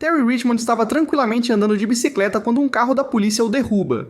Terry Richmond estava tranquilamente andando de bicicleta quando um carro da polícia o derruba.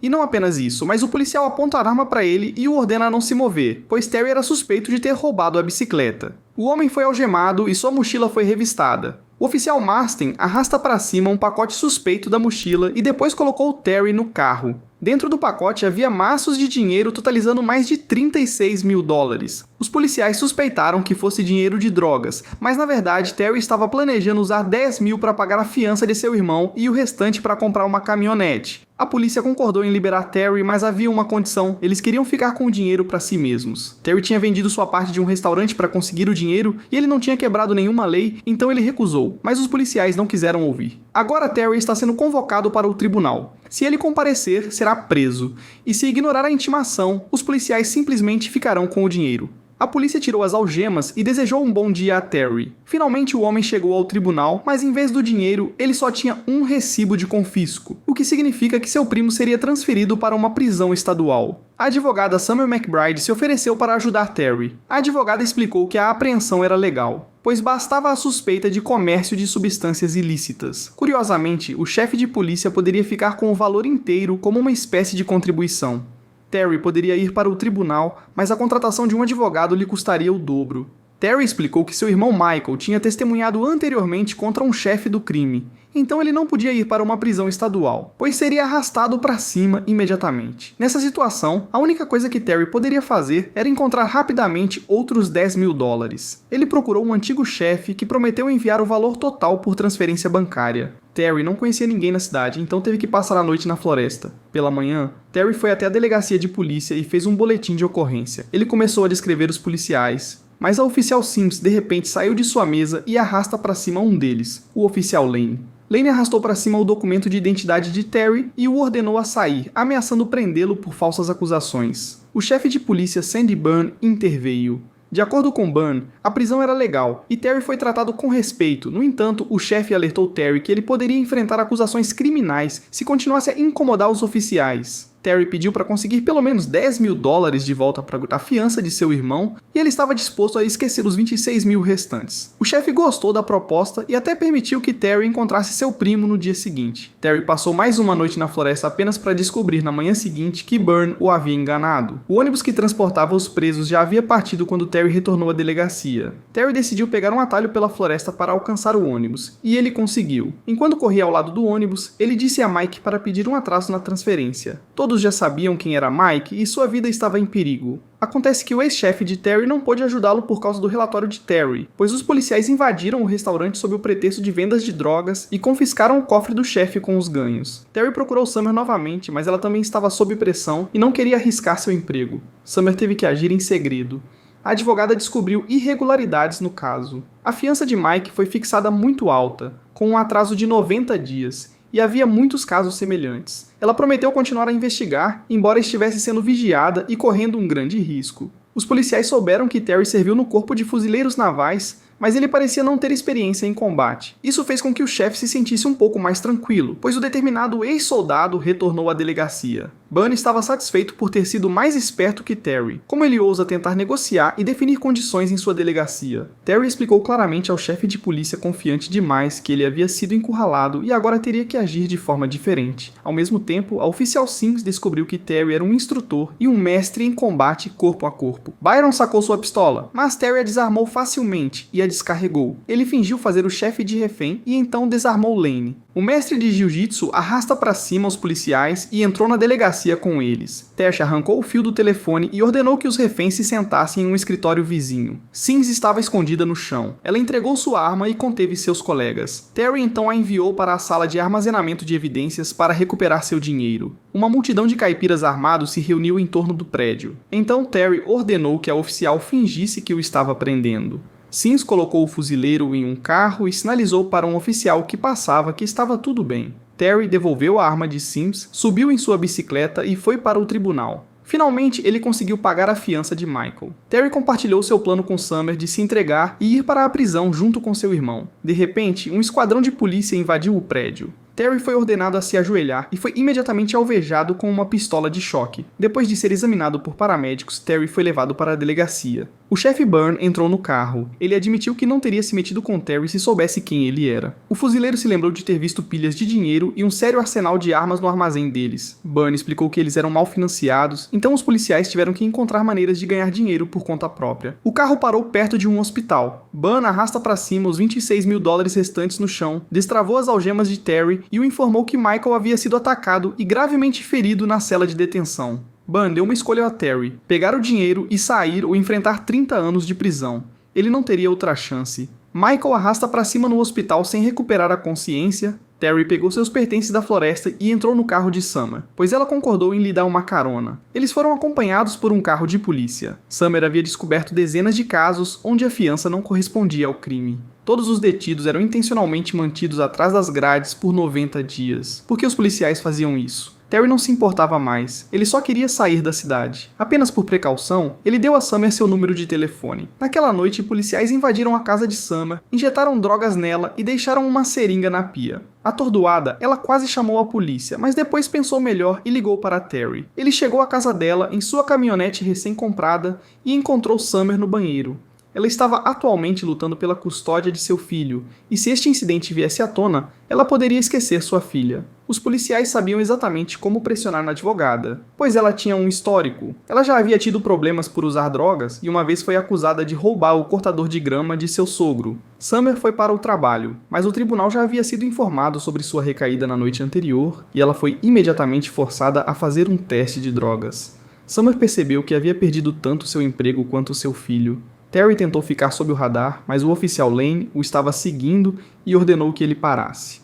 E não apenas isso, mas o policial aponta a arma para ele e o ordena a não se mover, pois Terry era suspeito de ter roubado a bicicleta. O homem foi algemado e sua mochila foi revistada. O oficial Marston arrasta para cima um pacote suspeito da mochila e depois colocou Terry no carro. Dentro do pacote havia maços de dinheiro totalizando mais de 36 mil dólares. Os policiais suspeitaram que fosse dinheiro de drogas, mas na verdade Terry estava planejando usar 10 mil para pagar a fiança de seu irmão e o restante para comprar uma caminhonete. A polícia concordou em liberar Terry, mas havia uma condição: eles queriam ficar com o dinheiro para si mesmos. Terry tinha vendido sua parte de um restaurante para conseguir o dinheiro e ele não tinha quebrado nenhuma lei, então ele recusou, mas os policiais não quiseram ouvir. Agora Terry está sendo convocado para o tribunal. Se ele comparecer, será preso, e se ignorar a intimação, os policiais simplesmente ficarão com o dinheiro. A polícia tirou as algemas e desejou um bom dia a Terry. Finalmente o homem chegou ao tribunal, mas em vez do dinheiro, ele só tinha um recibo de confisco, o que significa que seu primo seria transferido para uma prisão estadual. A advogada Summer McBride se ofereceu para ajudar Terry. A advogada explicou que a apreensão era legal, pois bastava a suspeita de comércio de substâncias ilícitas. Curiosamente, o chefe de polícia poderia ficar com o valor inteiro como uma espécie de contribuição. Terry poderia ir para o tribunal, mas a contratação de um advogado lhe custaria o dobro. Terry explicou que seu irmão Michael tinha testemunhado anteriormente contra um chefe do crime, então ele não podia ir para uma prisão estadual, pois seria arrastado para cima imediatamente. Nessa situação, a única coisa que Terry poderia fazer era encontrar rapidamente outros 10 mil dólares. Ele procurou um antigo chefe que prometeu enviar o valor total por transferência bancária. Terry não conhecia ninguém na cidade, então teve que passar a noite na floresta. Pela manhã, Terry foi até a delegacia de polícia e fez um boletim de ocorrência. Ele começou a descrever os policiais, mas a oficial Sims de repente saiu de sua mesa e arrasta para cima um deles, o oficial Lane. Lane arrastou para cima o documento de identidade de Terry e o ordenou a sair, ameaçando prendê-lo por falsas acusações. O chefe de polícia Sandy Byrne interveio. De acordo com Byrne, a prisão era legal e Terry foi tratado com respeito. No entanto, o chefe alertou Terry que ele poderia enfrentar acusações criminais se continuasse a incomodar os oficiais. Terry pediu para conseguir pelo menos 10 mil dólares de volta para a fiança de seu irmão e ele estava disposto a esquecer os 26 mil restantes. O chefe gostou da proposta e até permitiu que Terry encontrasse seu primo no dia seguinte. Terry passou mais uma noite na floresta apenas para descobrir na manhã seguinte que Byrne o havia enganado. O ônibus que transportava os presos já havia partido quando Terry retornou à delegacia. Terry decidiu pegar um atalho pela floresta para alcançar o ônibus, e ele conseguiu. Enquanto corria ao lado do ônibus, ele disse a Mike para pedir um atraso na transferência. Todos já sabiam quem era Mike e sua vida estava em perigo. Acontece que o ex-chefe de Terry não pôde ajudá-lo por causa do relatório de Terry, pois os policiais invadiram o restaurante sob o pretexto de vendas de drogas e confiscaram o cofre do chefe com os ganhos. Terry procurou Summer novamente, mas ela também estava sob pressão e não queria arriscar seu emprego. Summer teve que agir em segredo. A advogada descobriu irregularidades no caso. A fiança de Mike foi fixada muito alta, com um atraso de 90 dias, e havia muitos casos semelhantes. Ela prometeu continuar a investigar, embora estivesse sendo vigiada e correndo um grande risco. Os policiais souberam que Terry serviu no corpo de fuzileiros navais, mas ele parecia não ter experiência em combate. Isso fez com que o chefe se sentisse um pouco mais tranquilo, pois o determinado ex-soldado retornou à delegacia. Byrne estava satisfeito por ter sido mais esperto que Terry. Como ele ousa tentar negociar e definir condições em sua delegacia? Terry explicou claramente ao chefe de polícia confiante demais que ele havia sido encurralado e agora teria que agir de forma diferente. Ao mesmo tempo, a oficial Sims descobriu que Terry era um instrutor e um mestre em combate corpo a corpo. Byron sacou sua pistola, mas Terry a desarmou facilmente e a descarregou. Ele fingiu fazer o chefe de refém e então desarmou Lane. O mestre de jiu-jitsu arrasta para cima os policiais e entrou na delegacia com eles. Tash arrancou o fio do telefone e ordenou que os reféns se sentassem em um escritório vizinho. Sims estava escondida no chão. Ela entregou sua arma e conteve seus colegas. Terry então a enviou para a sala de armazenamento de evidências para recuperar seu dinheiro. Uma multidão de caipiras armados se reuniu em torno do prédio. Então Terry ordenou que a oficial fingisse que o estava prendendo. Sims colocou o fuzileiro em um carro e sinalizou para um oficial que passava que estava tudo bem. Terry devolveu a arma de Sims, subiu em sua bicicleta e foi para o tribunal. Finalmente, ele conseguiu pagar a fiança de Michael. Terry compartilhou seu plano com Summer de se entregar e ir para a prisão junto com seu irmão. De repente, um esquadrão de polícia invadiu o prédio. Terry foi ordenado a se ajoelhar e foi imediatamente alvejado com uma pistola de choque. Depois de ser examinado por paramédicos, Terry foi levado para a delegacia. O chefe Byrne entrou no carro. Ele admitiu que não teria se metido com Terry se soubesse quem ele era. O fuzileiro se lembrou de ter visto pilhas de dinheiro e um sério arsenal de armas no armazém deles. Byrne explicou que eles eram mal financiados, então os policiais tiveram que encontrar maneiras de ganhar dinheiro por conta própria. O carro parou perto de um hospital. Byrne arrasta para cima os $26 mil restantes no chão, destravou as algemas de Terry e o informou que Michael havia sido atacado e gravemente ferido na cela de detenção. Byrne deu uma escolha a Terry: pegar o dinheiro e sair ou enfrentar 30 anos de prisão. Ele não teria outra chance. Michael arrasta para cima no hospital sem recuperar a consciência. Terry pegou seus pertences da floresta e entrou no carro de Summer, pois ela concordou em lhe dar uma carona. Eles foram acompanhados por um carro de polícia. Summer havia descoberto dezenas de casos onde a fiança não correspondia ao crime. Todos os detidos eram intencionalmente mantidos atrás das grades por 90 dias. Por que os policiais faziam isso? Terry não se importava mais, ele só queria sair da cidade. Apenas por precaução, ele deu a Summer seu número de telefone. Naquela noite, policiais invadiram a casa de Summer, injetaram drogas nela e deixaram uma seringa na pia. Atordoada, ela quase chamou a polícia, mas depois pensou melhor e ligou para Terry. Ele chegou à casa dela em sua caminhonete recém-comprada e encontrou Summer no banheiro. Ela estava atualmente lutando pela custódia de seu filho, e se este incidente viesse à tona, ela poderia esquecer sua filha. Os policiais sabiam exatamente como pressionar na advogada, pois ela tinha um histórico. Ela já havia tido problemas por usar drogas e uma vez foi acusada de roubar o cortador de grama de seu sogro. Summer foi para o trabalho, mas o tribunal já havia sido informado sobre sua recaída na noite anterior e ela foi imediatamente forçada a fazer um teste de drogas. Summer percebeu que havia perdido tanto seu emprego quanto seu filho. Terry tentou ficar sob o radar, mas o oficial Lane o estava seguindo e ordenou que ele parasse.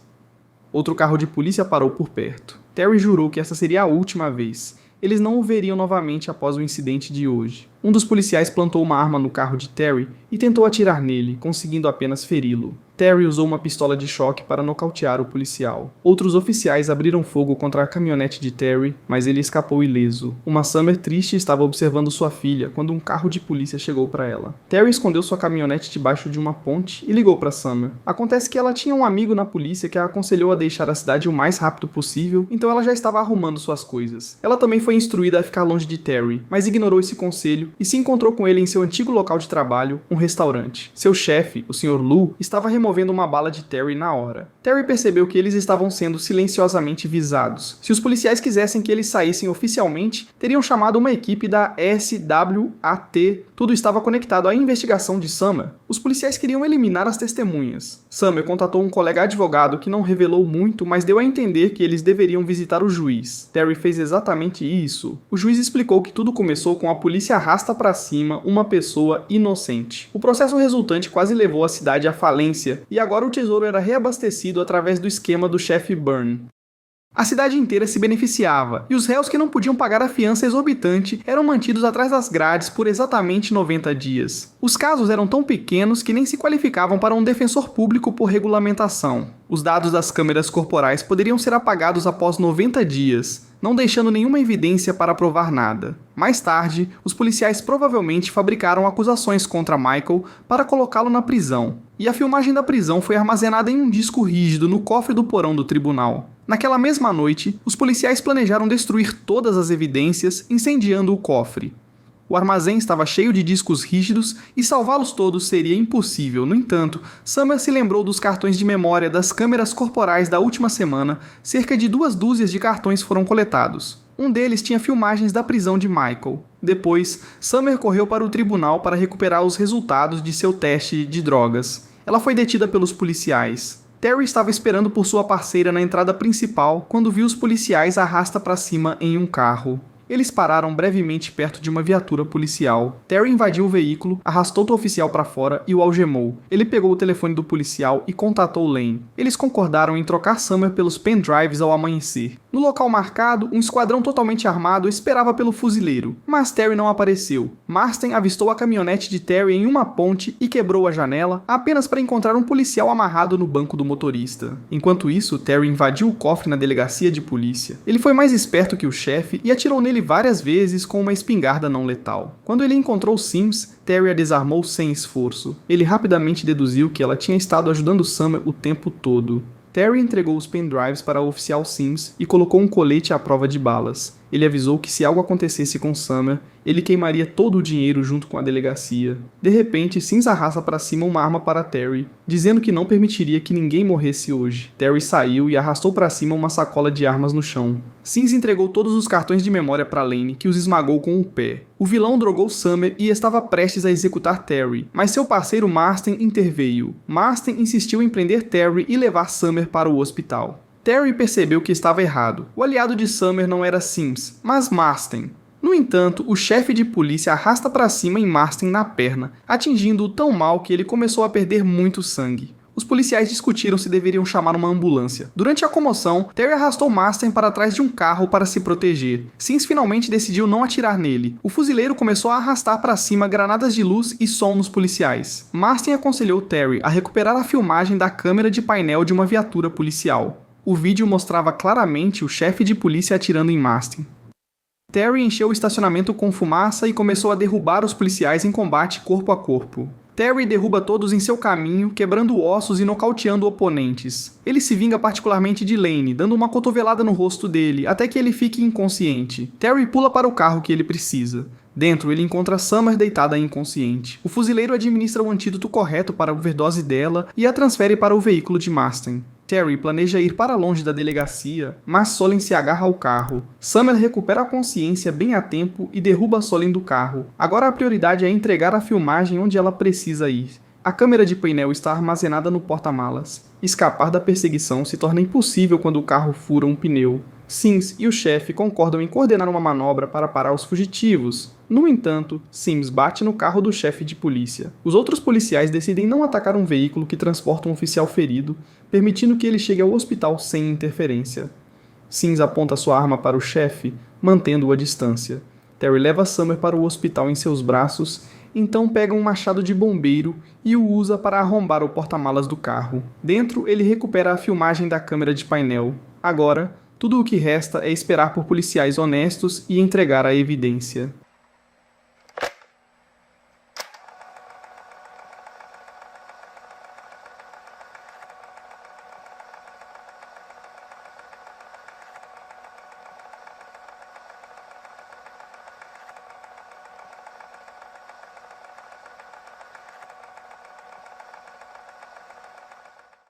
Outro carro de polícia parou por perto. Terry jurou que essa seria a última vez. Eles não o veriam novamente após o incidente de hoje. Um dos policiais plantou uma arma no carro de Terry e tentou atirar nele, conseguindo apenas feri-lo. Terry usou uma pistola de choque para nocautear o policial. Outros oficiais abriram fogo contra a caminhonete de Terry, mas ele escapou ileso. Uma Summer triste estava observando sua filha quando um carro de polícia chegou para ela. Terry escondeu sua caminhonete debaixo de uma ponte e ligou para Summer. Acontece que ela tinha um amigo na polícia que a aconselhou a deixar a cidade o mais rápido possível, então ela já estava arrumando suas coisas. Ela também foi instruída a ficar longe de Terry, mas ignorou esse conselho e se encontrou com ele em seu antigo local de trabalho, um restaurante. Seu chefe, o Sr. Lu, estava removendo uma bala de Terry na hora. Terry percebeu que eles estavam sendo silenciosamente visados. Se os policiais quisessem que eles saíssem oficialmente, teriam chamado uma equipe da SWAT. Tudo estava conectado à investigação de Summer. Os policiais queriam eliminar as testemunhas. Summer contatou um colega advogado que não revelou muito, mas deu a entender que eles deveriam visitar o juiz. Terry fez exatamente isso. O juiz explicou que tudo começou com a polícia arrasta para cima uma pessoa inocente. O processo resultante quase levou a cidade à falência, e agora o tesouro era reabastecido através do esquema do chefe Byrne. A cidade inteira se beneficiava, e os réus que não podiam pagar a fiança exorbitante eram mantidos atrás das grades por exatamente 90 dias. Os casos eram tão pequenos que nem se qualificavam para um defensor público por regulamentação. Os dados das câmeras corporais poderiam ser apagados após 90 dias, não deixando nenhuma evidência para provar nada. Mais tarde, os policiais provavelmente fabricaram acusações contra Michael para colocá-lo na prisão, e a filmagem da prisão foi armazenada em um disco rígido no cofre do porão do tribunal. Naquela mesma noite, os policiais planejaram destruir todas as evidências, incendiando o cofre. O armazém estava cheio de discos rígidos e salvá-los todos seria impossível. No entanto, Summer se lembrou dos cartões de memória das câmeras corporais da última semana. Cerca de 2 dúzias de cartões foram coletados. Um deles tinha filmagens da prisão de Michael. Depois, Summer correu para o tribunal para recuperar os resultados de seu teste de drogas. Ela foi detida pelos policiais. Terry estava esperando por sua parceira na entrada principal quando viu os policiais arrasta para cima em um carro. Eles pararam brevemente perto de uma viatura policial. Terry invadiu o veículo, arrastou o oficial para fora e o algemou. Ele pegou o telefone do policial e contatou Lane. Eles concordaram em trocar Summer pelos pendrives ao amanhecer. No local marcado, um esquadrão totalmente armado esperava pelo fuzileiro, mas Terry não apareceu. Marston avistou a caminhonete de Terry em uma ponte e quebrou a janela apenas para encontrar um policial amarrado no banco do motorista. Enquanto isso, Terry invadiu o cofre na delegacia de polícia. Ele foi mais esperto que o chefe e atirou nele várias vezes com uma espingarda não letal. Quando ele encontrou Sims, Terry a desarmou sem esforço. Ele rapidamente deduziu que ela tinha estado ajudando Summer o tempo todo. Terry entregou os pendrives para o oficial Sims e colocou um colete à prova de balas. Ele avisou que se algo acontecesse com Summer, ele queimaria todo o dinheiro junto com a delegacia. De repente, Sims arrasta para cima uma arma para Terry, dizendo que não permitiria que ninguém morresse hoje. Terry saiu e arrastou para cima uma sacola de armas no chão. Sims entregou todos os cartões de memória para Lane, que os esmagou com o pé. O vilão drogou Summer e estava prestes a executar Terry, mas seu parceiro Marston interveio. Marston insistiu em prender Terry e levar Summer para o hospital. Terry percebeu que estava errado. O aliado de Summer não era Sims, mas Marston. No entanto, o chefe de polícia arrasta para cima em Marston na perna, atingindo-o tão mal que ele começou a perder muito sangue. Os policiais discutiram se deveriam chamar uma ambulância. Durante a comoção, Terry arrastou Marston para trás de um carro para se proteger. Sims finalmente decidiu não atirar nele. O fuzileiro começou a arrastar para cima granadas de luz e som nos policiais. Marston aconselhou Terry a recuperar a filmagem da câmera de painel de uma viatura policial. O vídeo mostrava claramente o chefe de polícia atirando em Marston. Terry encheu o estacionamento com fumaça e começou a derrubar os policiais em combate corpo a corpo. Terry derruba todos em seu caminho, quebrando ossos e nocauteando oponentes. Ele se vinga particularmente de Lane, dando uma cotovelada no rosto dele, até que ele fique inconsciente. Terry pula para o carro que ele precisa. Dentro, ele encontra Summer deitada inconsciente. O fuzileiro administra o antídoto correto para a overdose dela e a transfere para o veículo de Marston. Terry planeja ir para longe da delegacia, mas Solen se agarra ao carro. Summer recupera a consciência bem a tempo e derruba Solen do carro. Agora a prioridade é entregar a filmagem onde ela precisa ir. A câmera de painel está armazenada no porta-malas. Escapar da perseguição se torna impossível quando o carro fura um pneu. Sims e o chefe concordam em coordenar uma manobra para parar os fugitivos. No entanto, Sims bate no carro do chefe de polícia. Os outros policiais decidem não atacar um veículo que transporta um oficial ferido, permitindo que ele chegue ao hospital sem interferência. Sims aponta sua arma para o chefe, mantendo-o à distância. Terry leva Summer para o hospital em seus braços, então pega um machado de bombeiro e o usa para arrombar o porta-malas do carro. Dentro, ele recupera a filmagem da câmera de painel. Agora, tudo o que resta é esperar por policiais honestos e entregar a evidência.